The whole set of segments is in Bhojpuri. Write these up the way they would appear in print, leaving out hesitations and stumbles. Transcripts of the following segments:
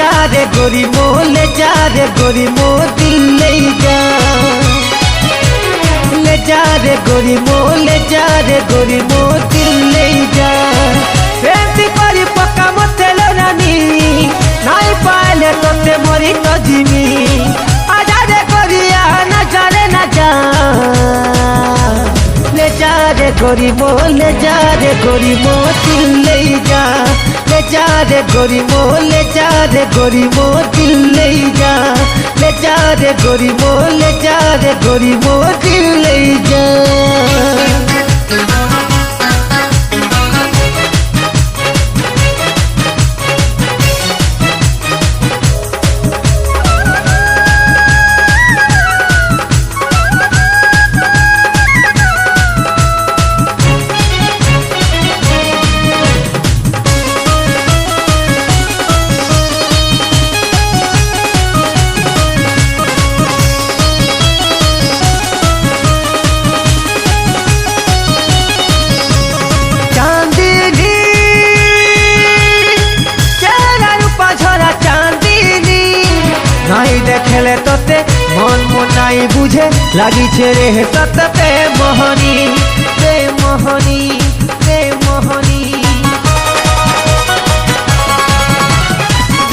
जा रे गोरी मो ले जा रे गोरी मो दिल ले जा, ले जा रे गोरी मो ले जा रे गोरी मो दिल ले जा। सेंती करी पक्का मते लो रानी नाई पाले तोते मरी तो जिमी आजा रे गोरिया ना जा रे ना जा, ले जा रे गोरी मो ले जा रे गोरी मो दिल ले जा, ले जा रे गोरी मो ले जा रे गोरी मो दिल ले जा, ले जा रे गोरी मो ले जा रे गोरी मो दिल ले जा। नाई देखले तोते मन मनाई बुझे लागी रे तते मोहनी बे मोहनी बे मोहनी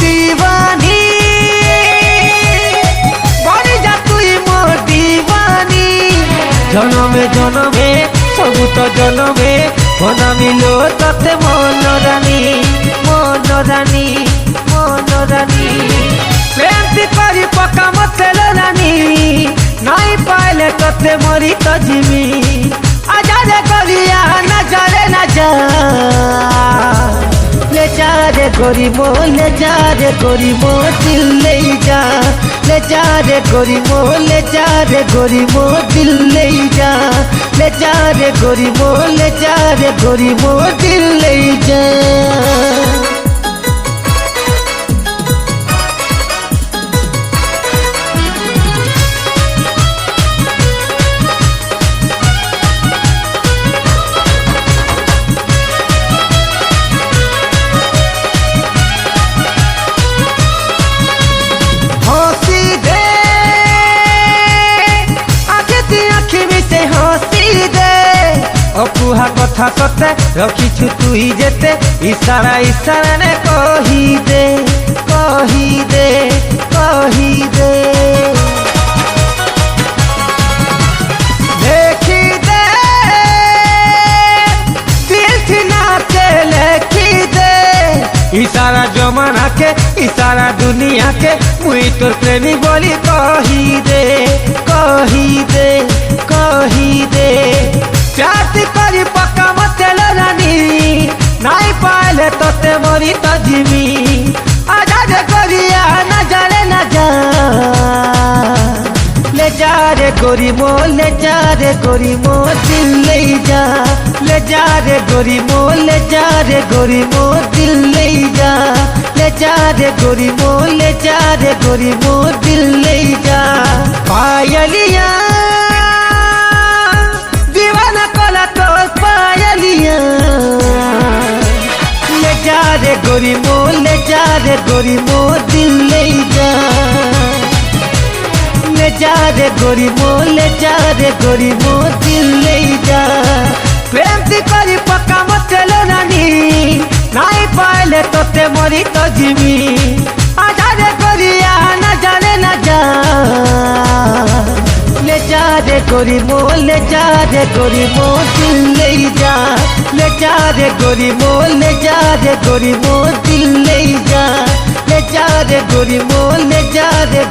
दीवानी बड़ी जा तुई मोर दीवानी जनमे जनमे सबु तो जनमे मना मिलो तते मन रानी मन रानी मन रानी। सेंती करी पक्का मते लो रानी नाई पाले तोते मरी तो जिमी आजा रे गोरिया ना जा रे ना जा, ले जा रे गोरी मो ले जा रे गोरी मो दिल ले जा, ले जा रे गोरी मो ले जा रे गोरी मो दिल ले जा, ले जा रे गोरी मो ले जा रे गोरी मो दिल ले जा। अपुहा कथा सते रखीछु तुई जेते इशारा इशारा ने कही दे कही दे कही दे, देखी दे दिल थी नाचे लेखी दे इशारा जमाना के इशारा दुनिया के मुई तोर प्रेमी बोली कही दे कही दे कही दे। चाहती करी पक्का मते लो रानी नाई पाले तोते मरी तो जिमी आजा रे गोरिया ना जा रे ना जा, ले जा रे गोरी मो ले जा रे गोरी मो दिल ले जा, ले जा रे गोरी मो ले जा रे गोरी मो दिल ले जा, ले जा रे गोरी मो ले जा रे गोरी मो दिल ले जा। पायलिया ले जा रे गोरी मो ले जा रे गोरी मो दिल ले जा, ले जा रे गोरी मो ले जा रे गोरी मो दिल ले जा। प्रेमती करी पक्का मते लो रानी नाई पाले तोते मरी तो जिमी आजा रे गोरिया ना जा रे ना जा, ले जा रे गोरी मो ले जा रे गोरी मो दिल ले जा, ले जा रे गोरी मो ले जा रे गोरी मो दिल ले जा, ले जा रे गोरी मो ले जा रे